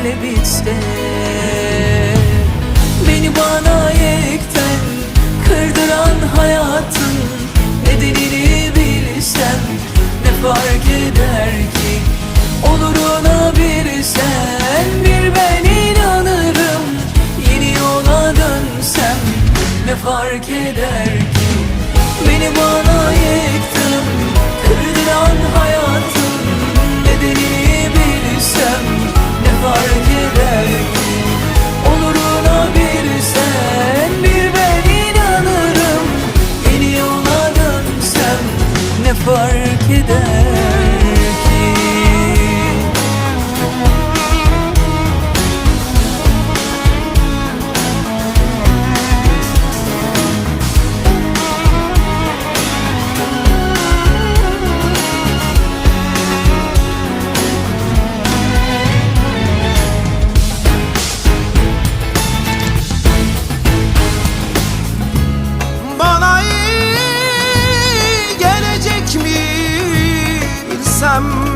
böyle bitse. Beni bana yekten kırdıran hayatın nedenini bilsem ne fark eder ki? Oluruna bir sen bir ben inanırım. Yeni yola dönsem ne fark eder ki? Beni bana yekten kırdıran hayatın nedenini bilsem ne fark eder ki? Oluruna bir sen bir ben inanırım. Yeni yola dönsem ne fark eder ki?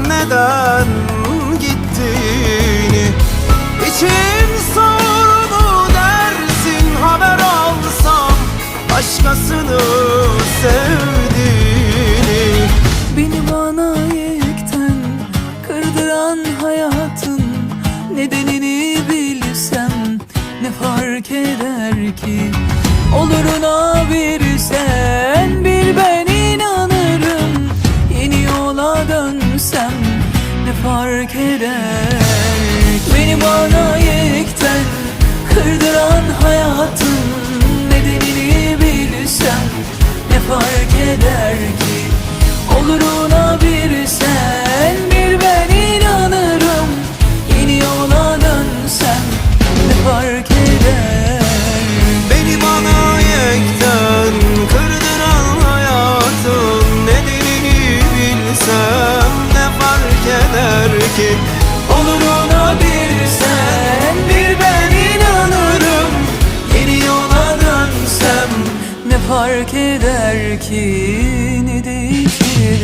Neden gittiğini İçim soğur mu dersin, haber alsam başkasını sevdiğini. Beni bana yekten kırdıran hayatın nedenini bilsem ne fark eder ki? Oluruna bir sen bir ben inanırım. Yeni yola dönsem ne fark eder? Beni bana yekten kırdıran hayatın nedenini bilsem ne fark eder ki? Oluruna bir sen bir ben inanırım. Yeni yola dönsem ne fark eder? Beni bana yekten kırdıran hayatın nedenini bilsem ne fark eder ki? Oluruna bir sen bir ben inanırım. Yeni yola dönsem ne fark eder ki? Ne değişir